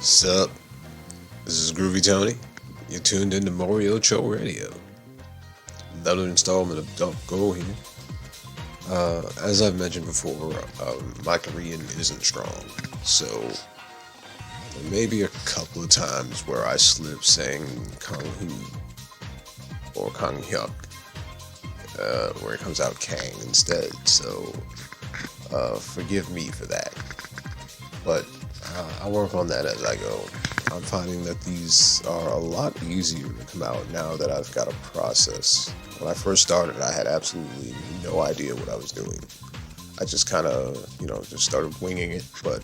Sup? This is Groovy Tony. You're tuned into Moriocho Radio. Another installment of Dokgo here. As I've mentioned before, my Korean isn't strong, so there may be a couple of times where I slip saying Kang Hyuk or Kang Hyuk, where it comes out Kang instead, so forgive me for that. But I'll work on that as I go. I'm finding that these are a lot easier to come out now that I've got a process. When I first started, I had absolutely no idea what I was doing. I just kind of, just started winging it, but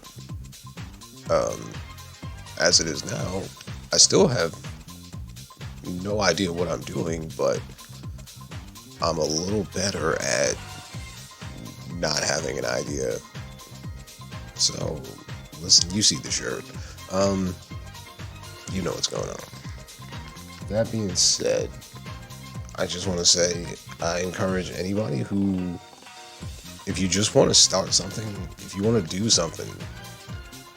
as it is now, I still have no idea what I'm doing, but I'm a little better at not having an idea. So, listen, you see the shirt. You know what's going on. That being said, I just want to say I encourage anybody who, if you just want to start something, if you want to do something,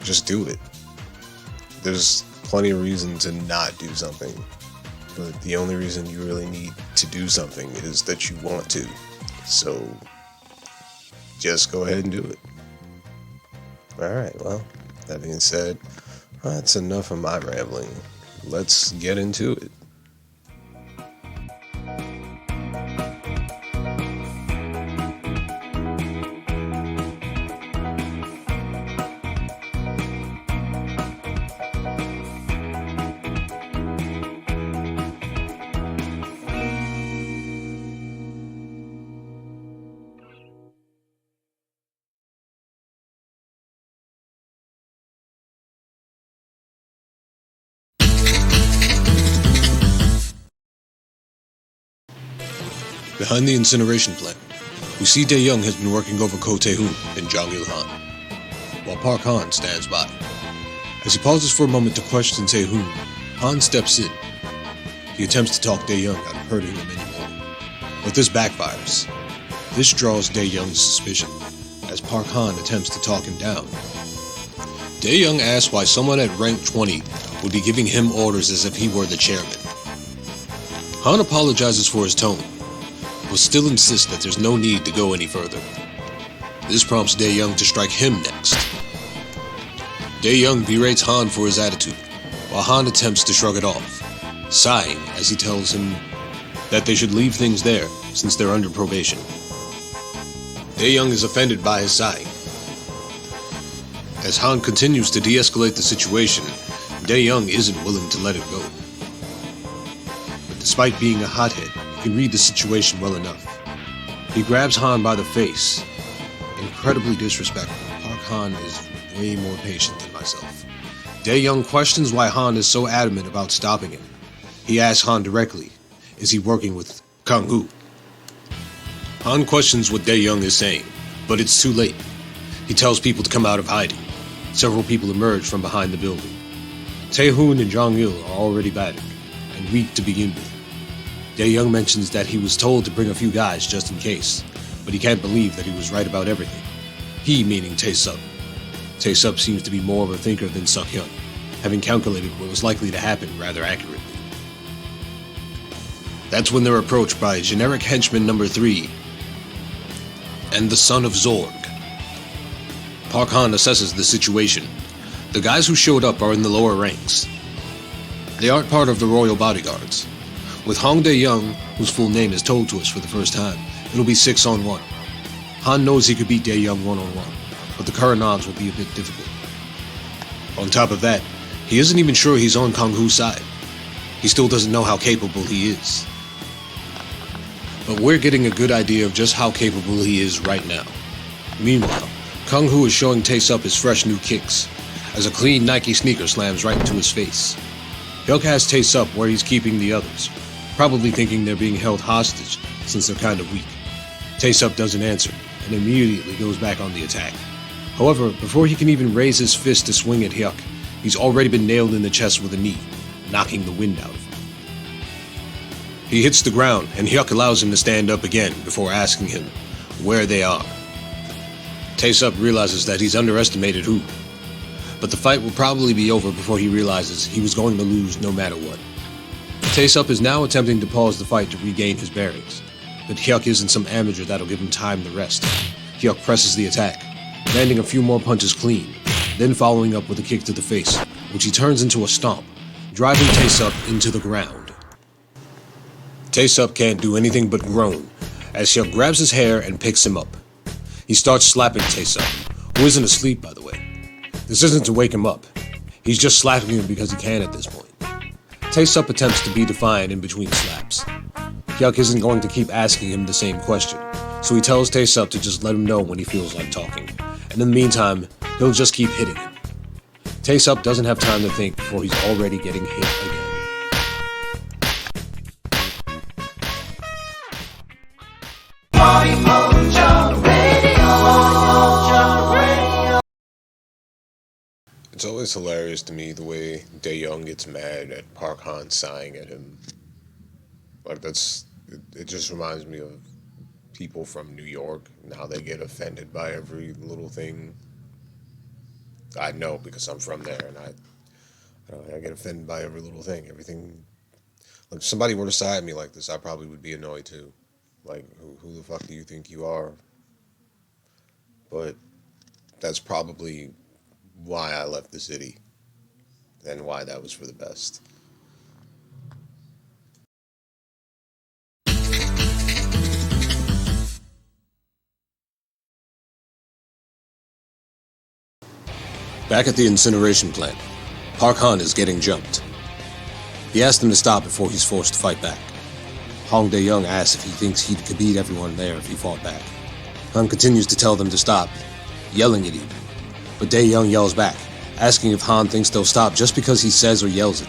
just do it. There's plenty of reason to not do something, but the only reason you really need to do something is that you want to. So, just go ahead and do it. Alright, well, that being said, that's enough of my rambling. Let's get into it. Behind the incineration plant, we see Dae-young has been working over Ko Tae-hoon and Jang Il-han, while Park Han stands by. As he pauses for a moment to question Tae-hoon, Han steps in. He attempts to talk Dae-young out of hurting him anymore, but this backfires. This draws Dae-young's suspicion, as Park Han attempts to talk him down. Dae-young asks why someone at rank 20 would be giving him orders as if he were the chairman. Han apologizes for his tone, but still insists that there's no need to go any further. This prompts Dae-young to strike him next. Dae-young berates Han for his attitude, while Han attempts to shrug it off, sighing as he tells him that they should leave things there since they're under probation. Dae-young is offended by his sighing. As Han continues to de-escalate the situation, Dae-young isn't willing to let it go. But despite being a hothead, he can read the situation well enough. He grabs Han by the face. Incredibly disrespectful, Park Han is way more patient than myself. Dae-young questions why Han is so adamant about stopping him. He asks Han directly, is he working with Kang Hyuk? Han questions what Dae-young is saying, but it's too late. He tells people to come out of hiding. Several people emerge from behind the building. Tae-hoon and Jang-il are already battered, and weak to begin with. Dae-young mentions that he was told to bring a few guys just in case, but he can't believe that he was right about everything. He meaning Tae-sup. Tae-sup seems to be more of a thinker than Suk-hyun, having calculated what was likely to happen rather accurately. That's when they're approached by generic henchman number 3 and the son of Zorg. Park Han assesses the situation. The guys who showed up are in the lower ranks. They aren't part of the royal bodyguards. With Hong Dae-young, whose full name is told to us for the first time, it'll be 6-on-1. Han knows he could beat Dae-young 1-on-1, but the current odds will be a bit difficult. On top of that, he isn't even sure he's on Kang Hyuk's side. He still doesn't know how capable he is. But we're getting a good idea of just how capable he is right now. Meanwhile, Kang Hyuk is showing Tae-sup his fresh new kicks, as a clean Nike sneaker slams right into his face. Hyuk has Tae-sup where he's keeping the others, probably thinking they're being held hostage since they're kinda weak. Tae-sup doesn't answer, and immediately goes back on the attack. However, before he can even raise his fist to swing at Hyuk, he's already been nailed in the chest with a knee, knocking the wind out of him. He hits the ground, and Hyuk allows him to stand up again before asking him where they are. Tae-sup realizes that he's underestimated Who, but the fight will probably be over before he realizes he was going to lose no matter what. Tae-sup is now attempting to pause the fight to regain his bearings, but Hyuk isn't some amateur that'll give him time to rest. Hyuk presses the attack, landing a few more punches clean, then following up with a kick to the face, which he turns into a stomp, driving Tae-sup into the ground. Tae-sup can't do anything but groan, as Hyuk grabs his hair and picks him up. He starts slapping Tae-sup, who isn't asleep by the way. This isn't to wake him up, he's just slapping him because he can at this point. Tae-sup attempts to be defiant in between slaps. Hyuk isn't going to keep asking him the same question, so he tells Tae-sup to just let him know when he feels like talking, and in the meantime, he'll just keep hitting him. Tae-sup doesn't have time to think before he's already getting hit again. It's always hilarious to me the way Dae-young gets mad at Park Han sighing at him. Like it just reminds me of people from New York and how they get offended by every little thing. I know because I'm from there, and I get offended by every little thing. Everything. Like if somebody were to sigh at me like this, I probably would be annoyed too. Like who the fuck do you think you are? But that's probably why I left the city, and why that was for the best. Back at the incineration plant, Park Han is getting jumped. He asks him to stop before he's forced to fight back. Hong Dae-young asks if he thinks he could beat everyone there if he fought back. Han continues to tell them to stop, yelling at him. But Dae-young yells back, asking if Han thinks they'll stop just because he says or yells it.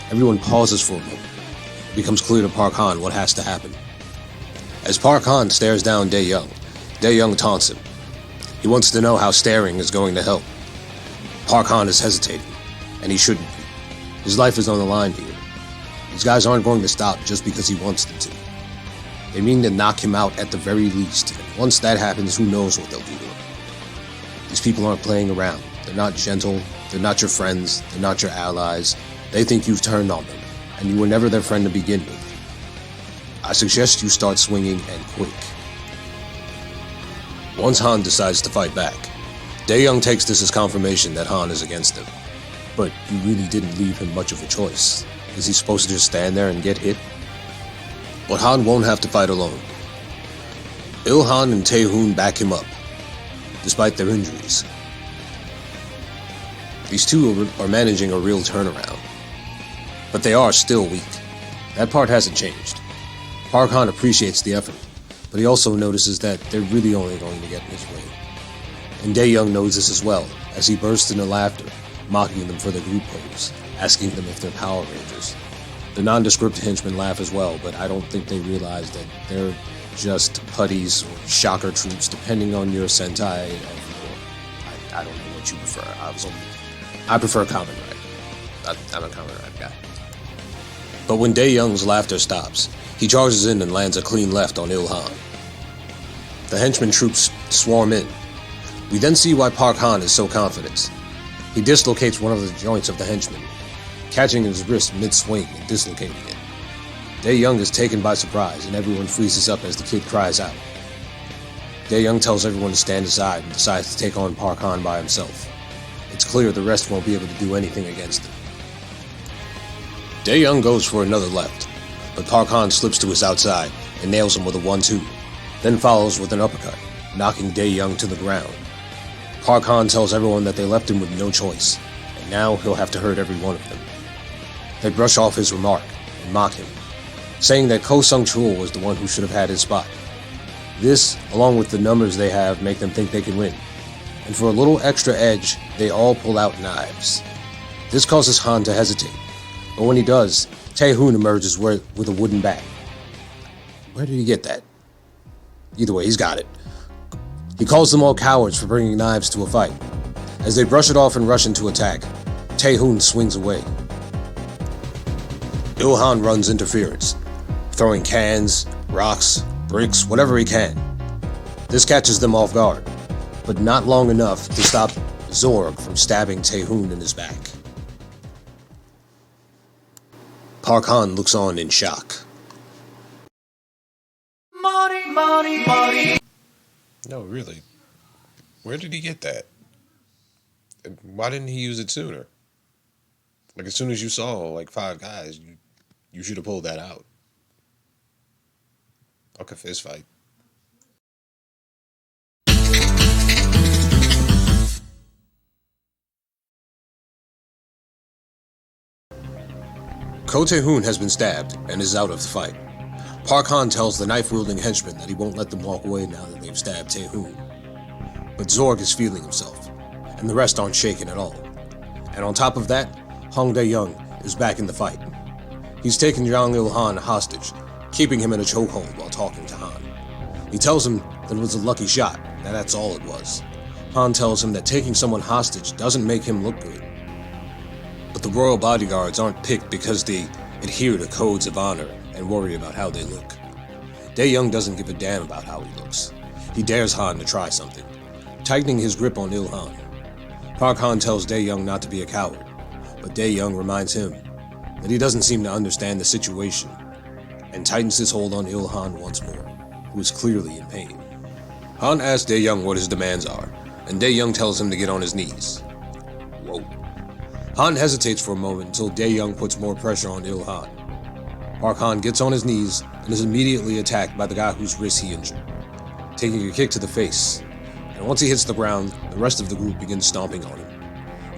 Everyone pauses for a moment. It becomes clear to Park Han what has to happen. As Park Han stares down Dae-young taunts him. He wants to know how staring is going to help. Park Han is hesitating, and he shouldn't be. His life is on the line here. These guys aren't going to stop just because he wants them to. They mean to knock him out at the very least, and once that happens, who knows what they'll do to him. These people aren't playing around. They're not gentle, they're not your friends, they're not your allies. They think you've turned on them, and you were never their friend to begin with. I suggest you start swinging and quick. Once Han decides to fight back, Dae-young takes this as confirmation that Han is against him. But you really didn't leave him much of a choice. Is he supposed to just stand there and get hit? But Han won't have to fight alone. Il-han and Tae-hoon back him up, despite their injuries. These two are managing a real turnaround. But they are still weak. That part hasn't changed. Park Han appreciates the effort, but he also notices that they're really only going to get in his way. And Dae-young knows this as well, as he bursts into laughter, mocking them for their group pose, asking them if they're Power Rangers. The nondescript henchmen laugh as well, but I don't think they realize that they're just putties or shocker troops, depending on your Sentai of your... I don't know what you prefer. I prefer Kamen Rider. I'm a Kamen Rider guy. But when Dae-young's laughter stops, he charges in and lands a clean left on Il-han. The henchman troops swarm in. We then see why Park Han is so confident. He dislocates one of the joints of the henchman, catching his wrist mid-swing and dislocating it. Dae-young is taken by surprise, and everyone freezes up as the kid cries out. Dae-young tells everyone to stand aside and decides to take on Park Han by himself. It's clear the rest won't be able to do anything against him. Dae-young goes for another left, but Park Han slips to his outside and nails him with a 1-2, then follows with an uppercut, knocking Dae-young to the ground. Park Han tells everyone that they left him with no choice, and now he'll have to hurt every one of them. They brush off his remark and mock him, saying that Ko Sung-chul was the one who should have had his spot. This, along with the numbers they have, make them think they can win. And for a little extra edge, they all pull out knives. This causes Han to hesitate, but when he does, Tae-hoon emerges with a wooden bat. Where did he get that? Either way, he's got it. He calls them all cowards for bringing knives to a fight. As they brush it off and rush into attack, Tae-hoon swings away. Il-han runs interference, throwing cans, rocks, bricks, whatever he can. This catches them off guard, but not long enough to stop Zorg from stabbing Tae-hoon in his back. Park Han looks on in shock. No, really. Where did he get that? And why didn't he use it sooner? Like, as soon as you saw, like, 5 guys, you should have pulled that out. Like a fist fight. Ko Tae-hoon has been stabbed and is out of the fight. Park Han tells the knife-wielding henchman that he won't let them walk away now that they've stabbed Tae-hoon. But Zorg is feeling himself, and the rest aren't shaken at all. And on top of that, Hong Dae-young is back in the fight. He's taken Yang Il-han hostage, keeping him in a chokehold while talking to Han. He tells him that it was a lucky shot, and that's all it was. Han tells him that taking someone hostage doesn't make him look good. But the royal bodyguards aren't picked because they adhere to codes of honor and worry about how they look. Dae-young doesn't give a damn about how he looks. He dares Han to try something, tightening his grip on Il-han. Park Han tells Dae-young not to be a coward, but Dae-young reminds him that he doesn't seem to understand the situation and tightens his hold on Il-han once more, who is clearly in pain. Han asks Dae-young what his demands are, and Dae-young tells him to get on his knees. Whoa. Han hesitates for a moment until Dae-young puts more pressure on Il-han. Park Han gets on his knees and is immediately attacked by the guy whose wrist he injured, taking a kick to the face. And once he hits the ground, the rest of the group begins stomping on him.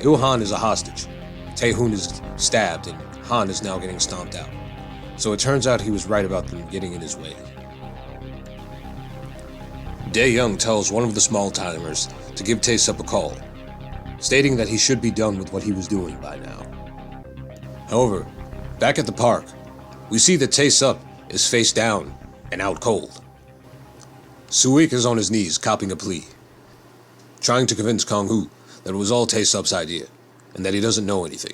Il-han is a hostage. Tae-hoon is stabbed and Han is now getting stomped out. So it turns out he was right about them getting in his way. Dae-young tells one of the small-timers to give Tae-sup a call, stating that he should be done with what he was doing by now. However, back at the park, we see that Tae-sup is face down and out cold. Suik is on his knees copping a plea, trying to convince Kang Hyuk that it was all Tae-sup's idea and that he doesn't know anything.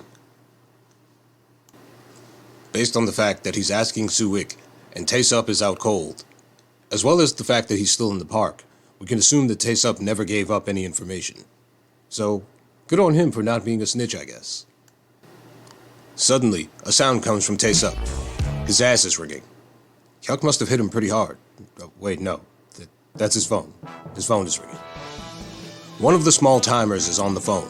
Based on the fact that he's asking Suik and Tae-sup is out cold, as well as the fact that he's still in the park, we can assume that Tae-sup never gave up any information. So, good on him for not being a snitch, I guess. Suddenly, a sound comes from Tae-sup. His ass is ringing. Hyuk must have hit him pretty hard. Oh, wait, no. That's his phone. His phone is ringing. One of the small-timers is on the phone.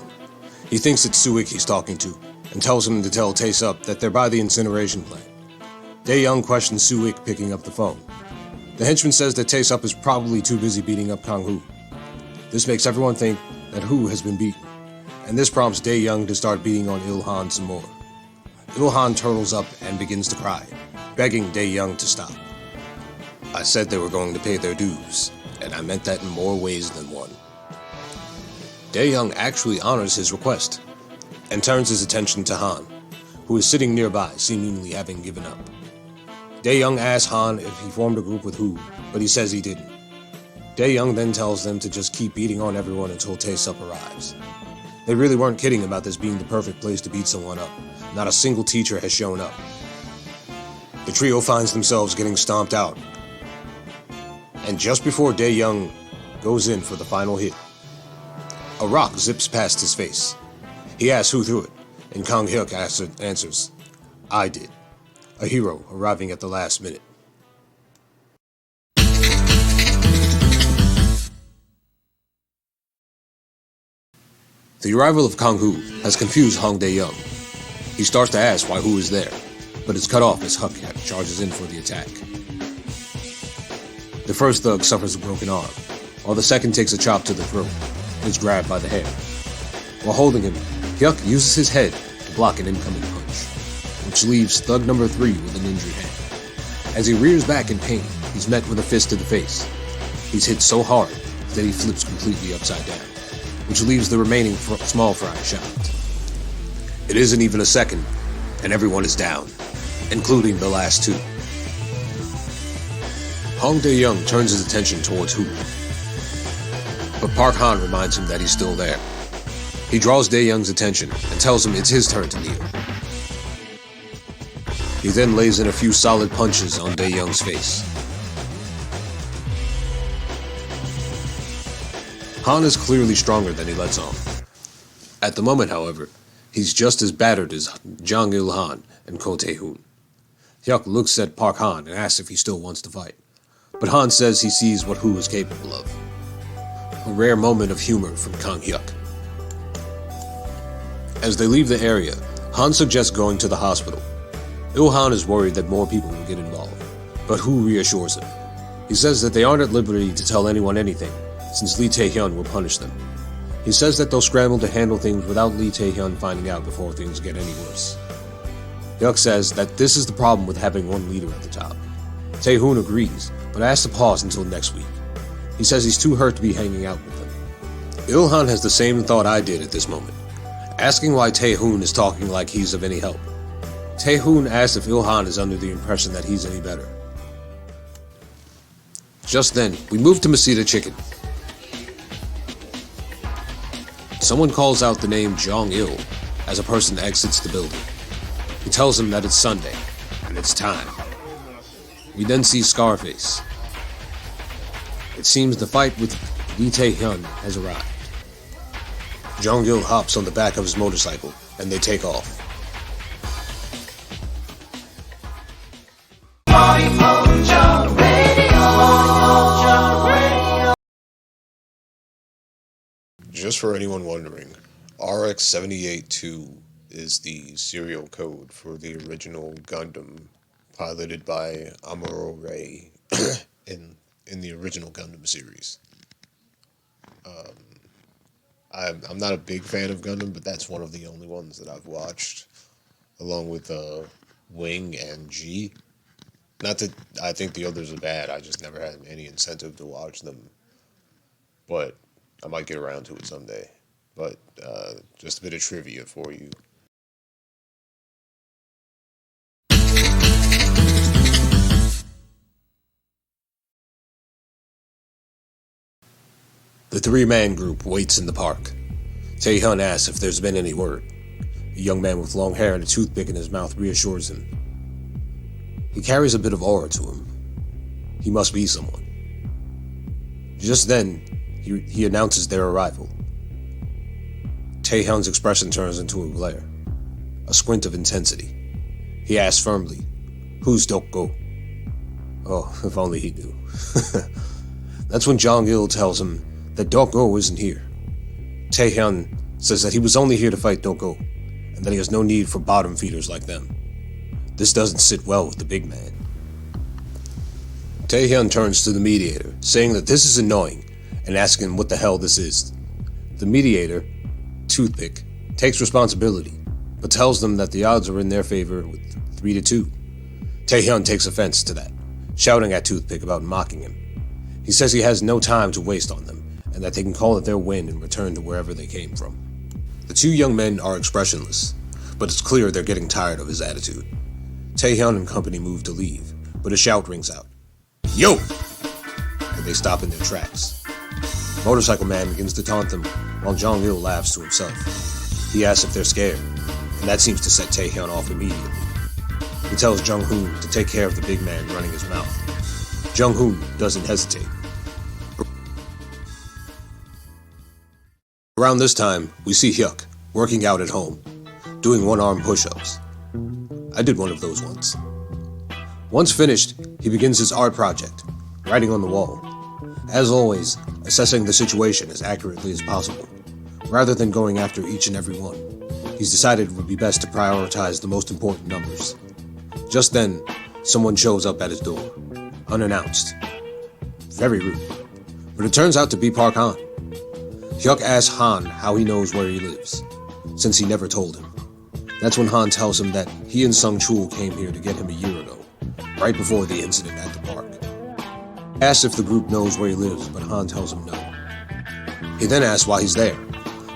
He thinks it's Suik he's talking to, and tells him to tell Tae-sup that they're by the incineration plant. Dae-young questions Suik picking up the phone. The henchman says that Tae-sup is probably too busy beating up Kang Hyuk. This makes everyone think that Hyuk has been beaten, and this prompts Dae-young to start beating on Il-han some more. Il-han turtles up and begins to cry, begging Dae-young to stop. I said they were going to pay their dues, and I meant that in more ways than one. Dae-young actually honors his request, and turns his attention to Han, who is sitting nearby, seemingly having given up. Dae-young asks Han if he formed a group with Hyuk, but he says he didn't. Dae-young then tells them to just keep beating on everyone until Tae-sup arrives. They really weren't kidding about this being the perfect place to beat someone up. Not a single teacher has shown up. The trio finds themselves getting stomped out. And just before Dae-young goes in for the final hit, a rock zips past his face. He asks who threw it, and Kang Hyuk answers, I did. A hero arriving at the last minute. The arrival of Kang Hyuk has confused Hong Dae-young. He starts to ask why Hyuk is there, but it's cut off as Hyuk charges in for the attack. The first thug suffers a broken arm, while the second takes a chop to the throat and is grabbed by the hair. While holding him, Hyuk uses his head to block an incoming punch, which leaves thug number 3 with an injured hand. As he rears back in pain, he's met with a fist to the face. He's hit so hard that he flips completely upside down, which leaves the remaining small fry shocked. It isn't even a second, and everyone is down, including the last two. Hong Dae-young turns his attention towards Hu, but Park Han reminds him that he's still there. He draws Dae-young's attention and tells him it's his turn to kneel. He then lays in a few solid punches on Dae-young's face. Han is clearly stronger than he lets on. At the moment, however, he's just as battered as Jang Il-han and Ko Tae-hoon. Hyuk looks at Park Han and asks if he still wants to fight, but Han says he sees what Hu is capable of. A rare moment of humor from Kang Hyuk. As they leave the area, Han suggests going to the hospital. Il-han is worried that more people will get involved, but Hu reassures him. He says that they aren't at liberty to tell anyone anything, since Lee Tae-hyun will punish them. He says that they'll scramble to handle things without Lee Tae-hyun finding out before things get any worse. Hyuk says that this is the problem with having one leader at the top. Tae-hoon agrees, but asks to pause until next week. He says he's too hurt to be hanging out with them. Il-han has the same thought I did at this moment, asking why Tae-hoon is talking like he's of any help. Tae-hoon asks if Il-han is under the impression that he's any better. Just then, we move to Masita Chicken. Someone calls out the name Jong-il as a person exits the building. He tells him that it's Sunday, and it's time. We then see Scarface. It seems the fight with Lee Tae-hyun has arrived. Jong-il hops on the back of his motorcycle, and they take off. Just for anyone wondering, RX-78-2 is the serial code for the original Gundam piloted by Amuro Ray in the original Gundam series. I'm not a big fan of Gundam, but that's one of the only ones that I've watched, along with Wing and G. Not that I think the others are bad, I just never had any incentive to watch them. But I might get around to it someday. But just a bit of trivia for you. The three-man group waits in the park. Tae-hyun asks if there's been any word. A young man with long hair and a toothpick in his mouth reassures him. He carries a bit of aura to him. He must be someone. Just then, he announces their arrival. Tae-hyun's expression turns into a glare, a squint of intensity. He asks firmly, "Who's Dokgo?" Oh, if only he knew. That's when Jong-il tells him that Dokgo isn't here. Tae-hyun says that he was only here to fight Dokgo, and that he has no need for bottom feeders like them. This doesn't sit well with the big man. Tae-hyun turns to the mediator, saying that this is annoying, and asking him what the hell this is. The mediator, Toothpick, takes responsibility, but tells them that the odds are in their favor with 3-2. Tae-hyun takes offense to that, shouting at Toothpick about mocking him. He says he has no time to waste on them, and that they can call it their win and return to wherever they came from. The two young men are expressionless, but it's clear they're getting tired of his attitude. Tae-hyun and company move to leave, but a shout rings out, "Yo!" and they stop in their tracks. Motorcycle Man begins to taunt them, while Jong-il laughs to himself. He asks if they're scared, and that seems to set Tae-hyun off immediately. He tells Jung-hoon to take care of the big man running his mouth. Jung-hoon doesn't hesitate. Around this time, we see Hyuk working out at home, doing one-arm push-ups. I did one of those once. Once finished, he begins his art project, writing on the wall. As always, assessing the situation as accurately as possible, rather than going after each and every one. He's decided it would be best to prioritize the most important numbers. Just then, someone shows up at his door, unannounced. Very rude. But it turns out to be Park Han. Hyuk asks Han how he knows where he lives, since he never told him. That's when Han tells him that he and Sung Chul came here to get him a year ago, right before the incident at the park. He asks if the group knows where he lives, but Han tells him no. He then asks why he's there.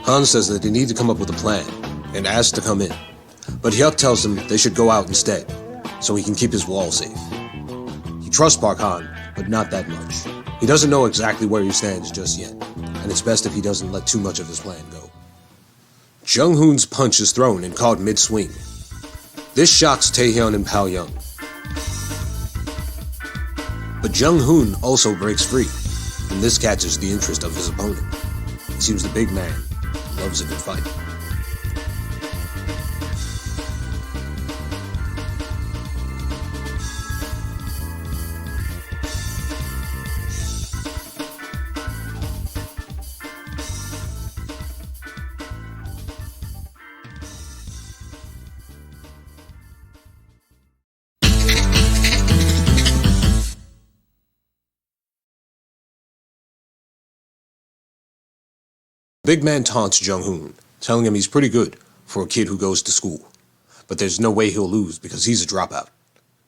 Han says that they need to come up with a plan, and asks to come in. But Hyuk tells them they should go out instead, so he can keep his wall safe. He trusts Park Han, but not that much. He doesn't know exactly where he stands just yet, and it's best if he doesn't let too much of his plan go. Jung-hoon's punch is thrown and caught mid-swing. This shocks Taehyun and Pal-young. But Jung-hoon also breaks free, and this catches the interest of his opponent. He seems the big man loves a good fight. Big man taunts Jung-hoon, telling him he's pretty good for a kid who goes to school, but there's no way he'll lose because he's a dropout.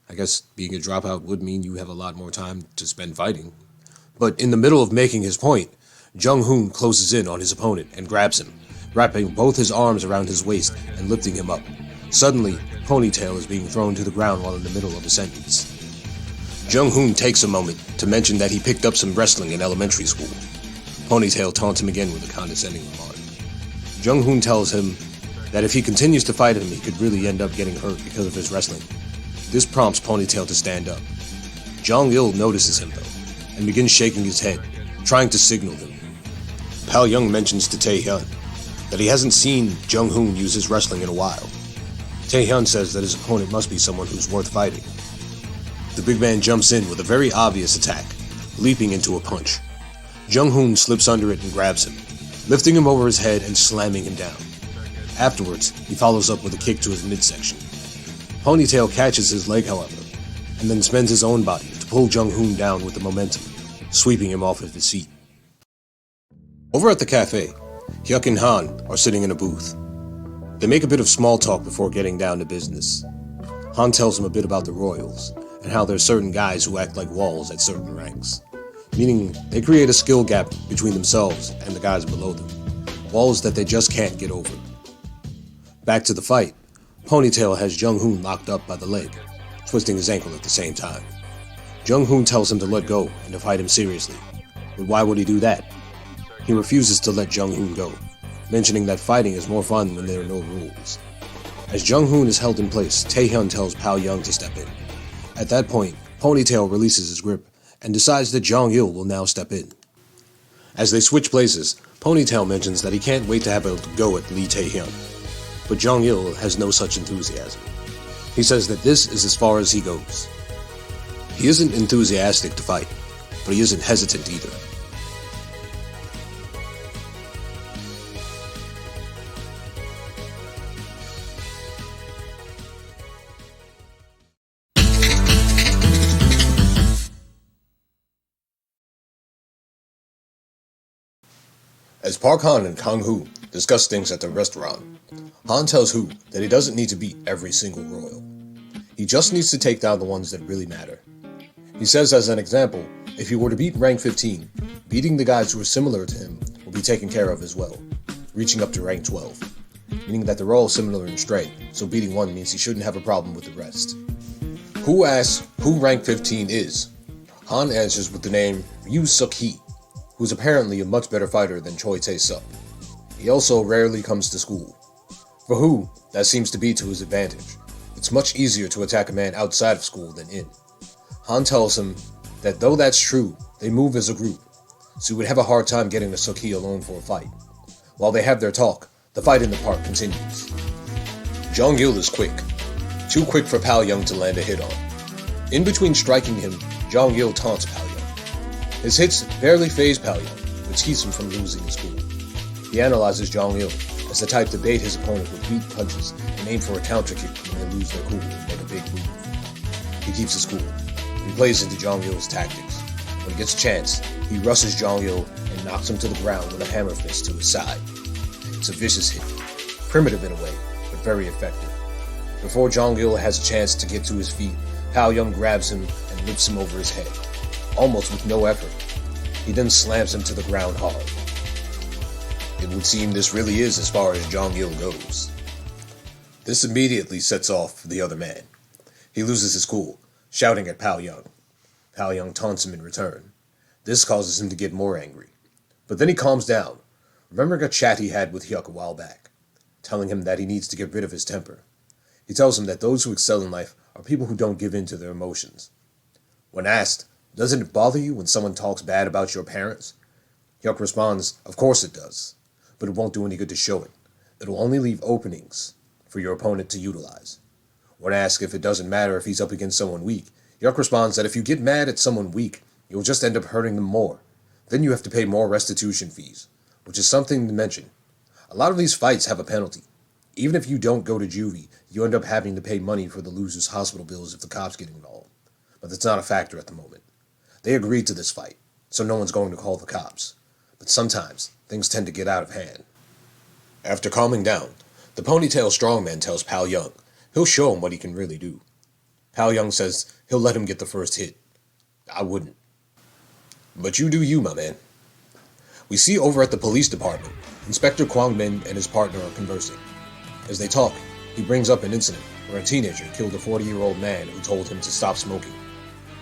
I guess being a dropout would mean you have a lot more time to spend fighting. But in the middle of making his point, Jung-hoon closes in on his opponent and grabs him, wrapping both his arms around his waist and lifting him up. Suddenly, Ponytail is being thrown to the ground while in the middle of a sentence. Jung-hoon takes a moment to mention that he picked up some wrestling in elementary school. Ponytail taunts him again with a condescending remark. Jung-hoon tells him that if he continues to fight him, he could really end up getting hurt because of his wrestling. This prompts Ponytail to stand up. Jong-il notices him, though, and begins shaking his head, trying to signal him. Pal-young mentions to Taehyun that he hasn't seen Jung-hoon use his wrestling in a while. Taehyun says that his opponent must be someone who's worth fighting. The big man jumps in with a very obvious attack, leaping into a punch. Jung-hoon slips under it and grabs him, lifting him over his head and slamming him down. Afterwards, he follows up with a kick to his midsection. Ponytail catches his leg, however, and then spends his own body to pull Jung-hoon down with the momentum, sweeping him off of his feet. Over at the cafe, Hyuk and Han are sitting in a booth. They make a bit of small talk before getting down to business. Han tells him a bit about the Royals, and how there's certain guys who act like walls at certain ranks. Meaning they create a skill gap between themselves and the guys below them. Walls that they just can't get over. Back to the fight, Ponytail has Jung-hoon locked up by the leg, twisting his ankle at the same time. Jung-hoon tells him to let go and to fight him seriously. But why would he do that? He refuses to let Jung-hoon go, mentioning that fighting is more fun when there are no rules. As Jung-hoon is held in place, Taehyun tells Pal-young to step in. At that point, Ponytail releases his grip and decides that Jong-il will now step in. As they switch places, Ponytail mentions that he can't wait to have a go at Lee Taehyun, but Jong-il has no such enthusiasm. He says that this is as far as he goes. He isn't enthusiastic to fight, but he isn't hesitant either. As Park Han and Kang Hyuk discuss things at the restaurant, Han tells Hyuk that he doesn't need to beat every single royal. He just needs to take down the ones that really matter. He says as an example, if he were to beat rank 15, beating the guys who are similar to him will be taken care of as well, reaching up to rank 12, meaning that they're all similar in strength, so beating one means he shouldn't have a problem with the rest. Hyuk asks who rank 15 is. Han answers with the name Ryu Suk-hee, who's apparently a much better fighter than Choi Tae-sup. He also rarely comes to school. For Hyuk, that seems to be to his advantage. It's much easier to attack a man outside of school than in. Han tells him that though that's true, they move as a group, so he would have a hard time getting the Suk-hee alone for a fight. While they have their talk, the fight in the park continues. Jong-il is quick. Too quick for Pal-young to land a hit on. In between striking him, Jong-il taunts Pal-young. His hits barely faze Pal-young, which keeps him from losing his cool. He analyzes Jong-il as the type to bait his opponent with weak punches and aim for a counter kick when they lose their cool and make a big move. He keeps his cool. He plays into Jong-il's tactics. When he gets a chance, he rushes Jong-il and knocks him to the ground with a hammer fist to his side. It's a vicious hit, primitive in a way, but very effective. Before Jong-il has a chance to get to his feet, Pal-young grabs him and lifts him over his head, almost with no effort. He then slams him to the ground hard. It would seem this really is as far as Jong-il goes. This immediately sets off the other man. He loses his cool, shouting at Pal-young. Pal Young taunts him in return. This causes him to get more angry. But then he calms down, remembering a chat he had with Hyuk a while back, telling him that he needs to get rid of his temper. He tells him that those who excel in life are people who don't give in to their emotions. When asked, "Doesn't it bother you when someone talks bad about your parents?" Hyuk responds, "Of course it does, but it won't do any good to show it. It'll only leave openings for your opponent to utilize." When asked if it doesn't matter if he's up against someone weak, Hyuk responds that if you get mad at someone weak, you'll just end up hurting them more. Then you have to pay more restitution fees, which is something to mention. A lot of these fights have a penalty. Even if you don't go to juvie, you end up having to pay money for the loser's hospital bills if the cops get involved. But that's not a factor at the moment. They agreed to this fight, so no one's going to call the cops. But sometimes, things tend to get out of hand. After calming down, the ponytail strongman tells Pal Young he'll show him what he can really do. Pal Young says he'll let him get the first hit. I wouldn't. But you do you, my man. We see over at the police department, Inspector Kwang Min and his partner are conversing. As they talk, he brings up an incident where a teenager killed a 40-year-old man who told him to stop smoking.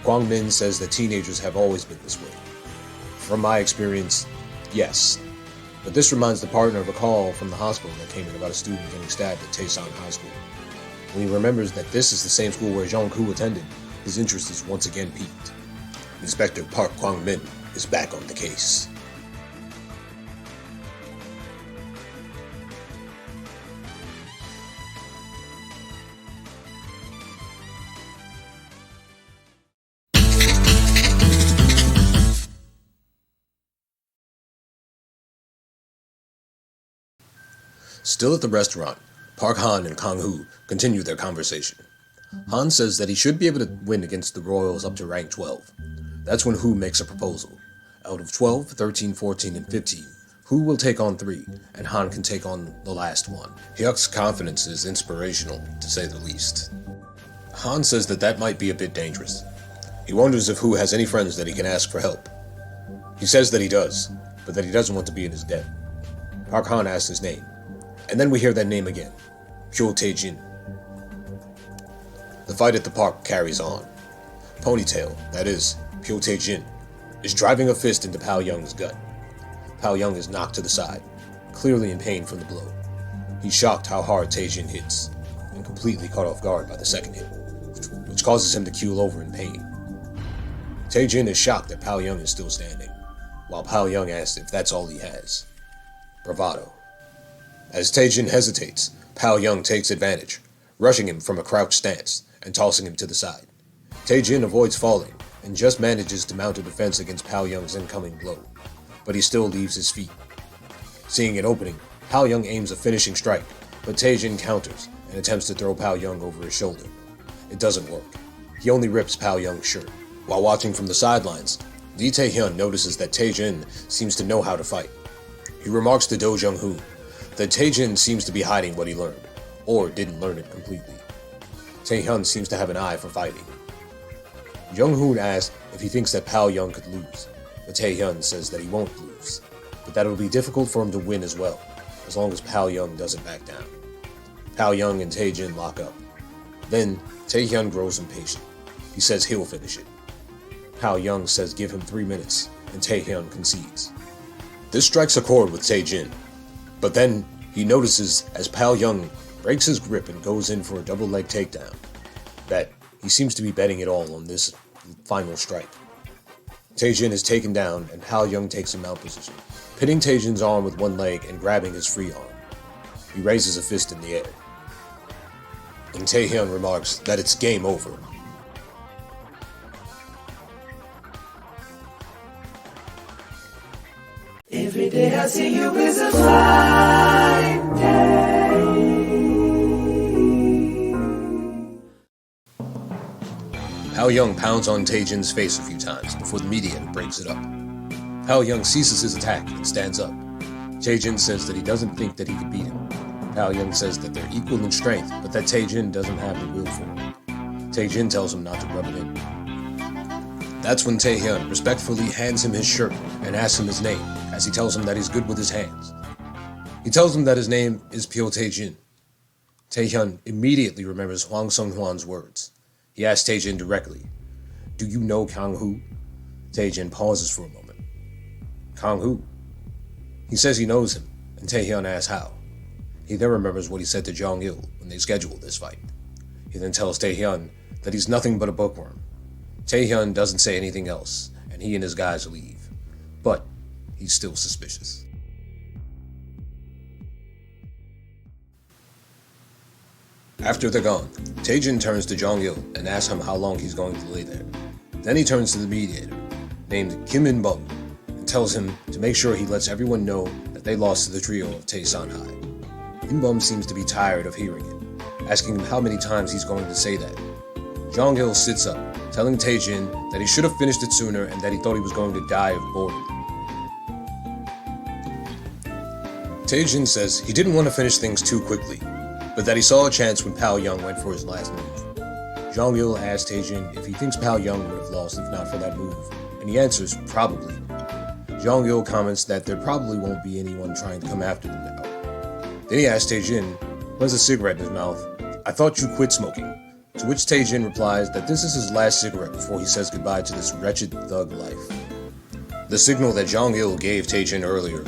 Kwang Min says that teenagers have always been this way. From my experience, yes. But this reminds the partner of a call from the hospital that came in about a student getting stabbed at Taesan High School. When he remembers that this is the same school where Jong-koo attended, his interest is once again piqued. Inspector Park Kwang Min is back on the case. Still at the restaurant, Park Han and Kang Hyuk continue their conversation. Han says that he should be able to win against the Royals up to rank 12. That's when Hyuk makes a proposal. Out of 12, 13, 14, and 15, Hyuk will take on 3, and Han can take on the last one. Hyuk's confidence is inspirational, to say the least. Han says that might be a bit dangerous. He wonders if Hyuk has any friends that he can ask for help. He says that he does, but that he doesn't want to be in his debt. Park Han asks his name, and then we hear that name again, Pyo Tae-jin. The fight at the park carries on. Ponytail, that is, Pyo Tae-jin, is driving a fist into Pal Young's gut. Pal Young is knocked to the side, clearly in pain from the blow. He's shocked how hard Tae-jin hits, and completely caught off guard by the second hit, which causes him to keel over in pain. Tae-jin is shocked that Pal Young is still standing, while Pal Young asks if that's all he has. Bravado. As Tae-jin hesitates, Pal Young takes advantage, rushing him from a crouched stance and tossing him to the side. Tae-jin avoids falling and just manages to mount a defense against Pal Young's incoming blow, but he still leaves his feet. Seeing an opening, Pal Young aims a finishing strike, but Tae-jin counters and attempts to throw Pal Young over his shoulder. It doesn't work. He only rips Pal Young's shirt. While watching from the sidelines, Lee Tae-hyun notices that Tae-jin seems to know how to fight. He remarks to Do Jung-hoo that Tae-jin seems to be hiding what he learned, or didn't learn it completely. Tae-hyun seems to have an eye for fighting. Jung-hoon asks if he thinks that Pal Young could lose, but Tae-hyun says that he won't lose, but that it will be difficult for him to win as well, as long as Pal Young doesn't back down. Pal Young and Tae-jin lock up. Then, Tae-hyun grows impatient. He says he'll finish it. Pal Young says give him 3 minutes, and Tae-hyun concedes. This strikes a chord with Tae-jin, but then he notices as Pal Young breaks his grip and goes in for a double leg takedown, that he seems to be betting it all on this final strike. Tae-jin is taken down and Pal Young takes a mount position, pinning Tae-jin's arm with one leg and grabbing his free arm. He raises a fist in the air. And Tae-hyun remarks that it's game over. Every day I see you is a fine day. Pal Young pounds on Tae-jin's face a few times before the median breaks it up. Pal Young ceases his attack and stands up. Tae-jin says that he doesn't think that he could beat him. Pal Young says that they're equal in strength, but that Tae-jin doesn't have the will for it. Tae-jin tells him not to rub it in. That's when Tae-hyun respectfully hands him his shirt and asks him his name, as he tells him that he's good with his hands. He tells him that his name is Pyo Tae-jin. Tae-hyun immediately remembers Hwang Sung-hwan's words. He asks Tae-jin directly, "Do you know Kang Hyuk?" Tae-jin pauses for a moment. "Kang Hyuk?" He says he knows him, and Tae-hyun asks how. He then remembers what he said to Jong-il when they scheduled this fight. He then tells Tae-hyun that he's nothing but a bookworm. Tae-hyun doesn't say anything else, and he and his guys leave. But he's still suspicious. After they're gone, Tae-jin turns to Jong-il and asks him how long he's going to lay there. Then he turns to the mediator, named Kim Enbu, and tells him to make sure he lets everyone know that they lost to the trio of Tae-san-hai. Enbu seems to be tired of hearing it, asking him how many times he's going to say that. Jong-il sits up, telling Tae-jin that he should have finished it sooner and that he thought he was going to die of boredom. Tae-jin says he didn't want to finish things too quickly, but that he saw a chance when Pao Young went for his last move. Jong-il asks Tae-jin if he thinks Pao Young would have lost if not for that move, and he answers, probably. Jong-il comments that there probably won't be anyone trying to come after them now. Then he asks Tae-jin, who has a cigarette in his mouth, "I thought you quit smoking," to which Tae-jin replies that this is his last cigarette before he says goodbye to this wretched thug life. The signal that Jong-il gave Tae-jin earlier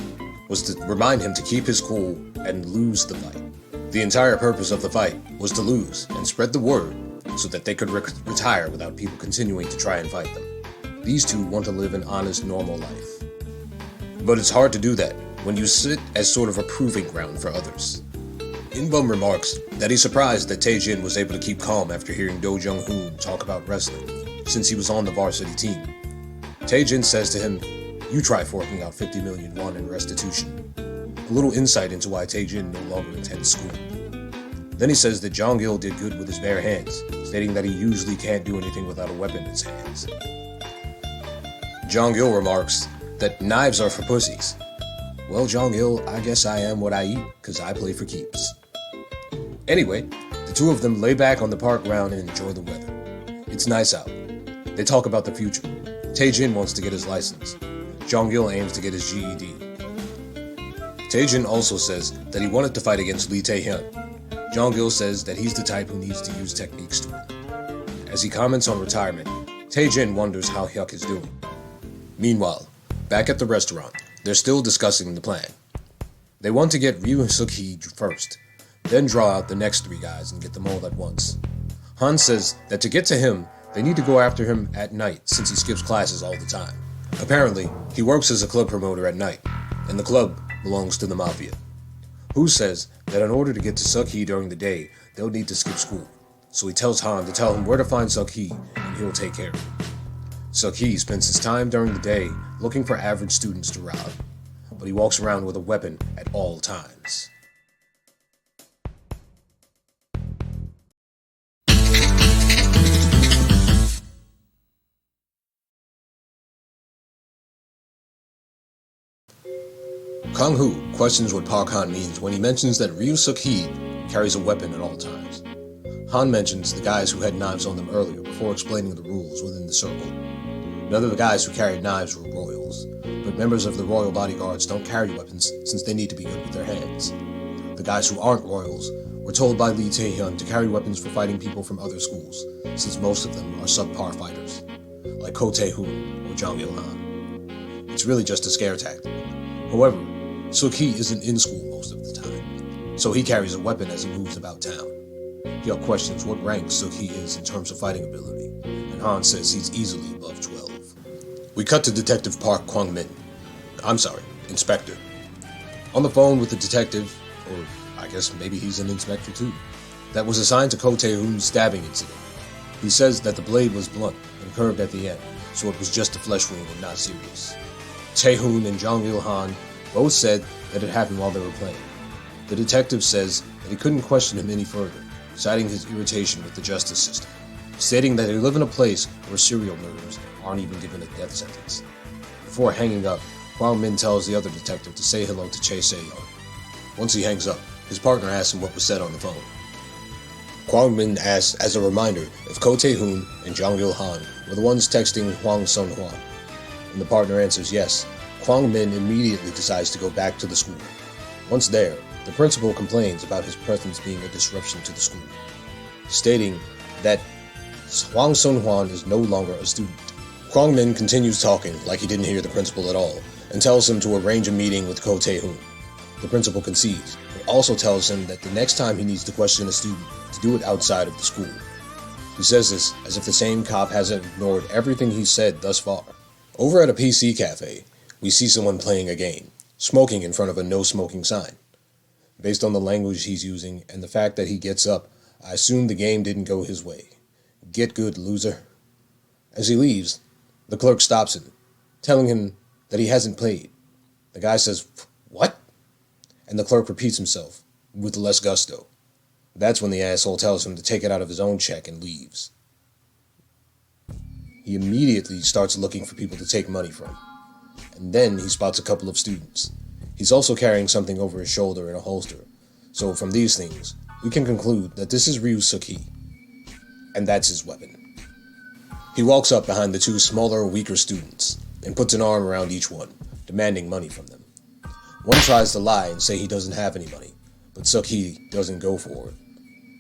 was to remind him to keep his cool and lose the fight. The entire purpose of the fight was to lose and spread the word so that they could retire without people continuing to try and fight them. These two want to live an honest, normal life. But it's hard to do that when you sit as sort of a proving ground for others. Enbu remarks that he's surprised that Tae-jin was able to keep calm after hearing Do Jung-hoon talk about wrestling, since he was on the varsity team. Tae-jin says to him, "You try forking out 50 million won in restitution." A little insight into why Tae-jin no longer attends school. Then he says that Jong-il did good with his bare hands, stating that he usually can't do anything without a weapon in his hands. Jong-il remarks that knives are for pussies. "Well, Jong-il, I guess I am what I eat, cause I play for keeps." Anyway, the two of them lay back on the park ground and enjoy the weather. It's nice out. They talk about the future. Tae-jin wants to get his license. Jong-il aims to get his GED. Tae-jin also says that he wanted to fight against Lee Tae-hyun. Jong-il says that he's the type who needs to use techniques to win. As he comments on retirement, Tae-jin wonders how Hyuk is doing. Meanwhile, back at the restaurant, they're still discussing the plan. They want to get Ryu Suk-hee first, then draw out the next three guys and get them all at once. Han says that to get to him, they need to go after him at night since he skips classes all the time. Apparently, he works as a club promoter at night, and the club belongs to the Mafia. Who says that in order to get to Suk-hee during the day, they'll need to skip school. So he tells Han to tell him where to find Suk-hee, and he'll take care of him. Suk-hee spends his time during the day looking for average students to rob, but he walks around with a weapon at all times. Kang Hyuk questions what Park Han means when he mentions that Ryu Suk-hee carries a weapon at all times. Han mentions the guys who had knives on them earlier before explaining the rules within the circle. None of the guys who carried knives were royals, but members of the royal bodyguards don't carry weapons since they need to be good with their hands. The guys who aren't royals were told by Lee Tae-hyun to carry weapons for fighting people from other schools, since most of them are subpar fighters, like Ko Tae-hoon or Jang Il-han. It's really just a scare tactic. However, Suk-hee isn't in school most of the time, so he carries a weapon as he moves about town. Hyuk questions what rank Suk-hee is in terms of fighting ability, and Han says he's easily above 12. We cut to Detective Park Kwang-min. Inspector. On the phone with the detective, or I guess maybe he's an inspector too, that was assigned to Ko Tae-hoon's stabbing incident. He says that the blade was blunt and curved at the end, so it was just a flesh wound and not serious. Tae-hoon and Jang Il-han both said that it happened while they were playing. The detective says that he couldn't question him any further, citing his irritation with the justice system, stating that they live in a place where serial murderers aren't even given a death sentence. Before hanging up, Kwang-min tells the other detective to say hello to Chae Se-young. Once he hangs up, his partner asks him what was said on the phone. Kwang-min asks as a reminder if Ko Tae-hoon and Jang Il-han were the ones texting Hwang Sun-hwa, and the partner answers yes. Kwang-min immediately decides to go back to the school. Once there, the principal complains about his presence being a disruption to the school, stating that Hwang Sun-hwan is no longer a student. Kwang Min continues talking like he didn't hear the principal at all, and tells him to arrange a meeting with Ko Tae-hoon. The principal concedes, but also tells him that the next time he needs to question a student, to do it outside of the school. He says this as if the same cop hasn't ignored everything he's said thus far. Over at a PC cafe, we see someone playing a game, smoking in front of a no smoking sign. Based on the language he's using and the fact that he gets up, I assume the game didn't go his way. Get good, loser. As he leaves, the clerk stops him, telling him that he hasn't played. The guy says, "What?" And the clerk repeats himself, with less gusto. That's when the asshole tells him to take it out of his own check and leaves. He immediately starts looking for people to take money from. And then he spots a couple of students. He's also carrying something over his shoulder in a holster. So from these things, we can conclude that this is Ryu Suki. And that's his weapon. He walks up behind the two smaller, weaker students and puts an arm around each one, demanding money from them. One tries to lie and say he doesn't have any money, but Suki doesn't go for it.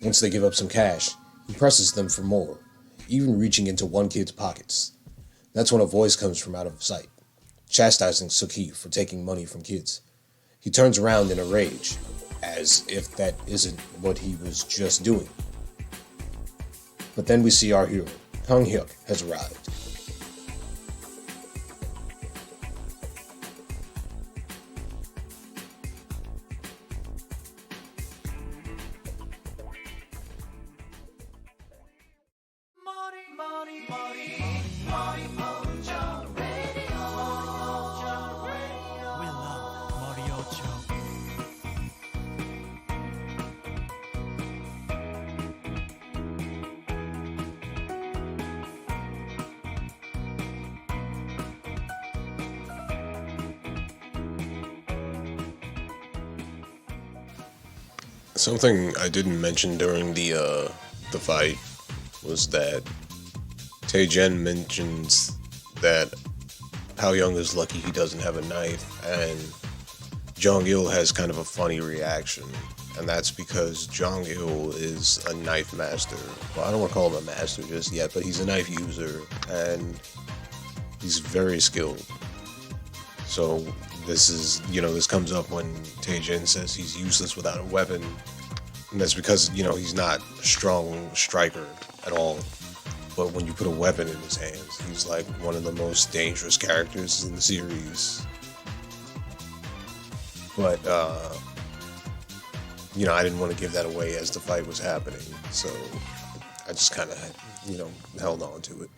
Once they give up some cash, he presses them for more, even reaching into one kid's pockets. That's when a voice comes from out of sight, chastising Suki for taking money from kids. He turns around in a rage, as if that isn't what he was just doing. But then we see our hero, Kang Hyuk, has arrived. Something I didn't mention during the fight was that Tae-jin mentions that Pao-young is lucky he doesn't have a knife, and Jong-il has kind of a funny reaction, and that's because Jong-il is a knife master. Well, I don't want to call him a master just yet, but he's a knife user, and he's very skilled. So this comes up when Tae-jin says he's useless without a weapon, and that's because, he's not a strong striker at all. But when you put a weapon in his hands, he's like one of the most dangerous characters in the series. But, I didn't want to give that away as the fight was happening, so I just kind of, held on to it.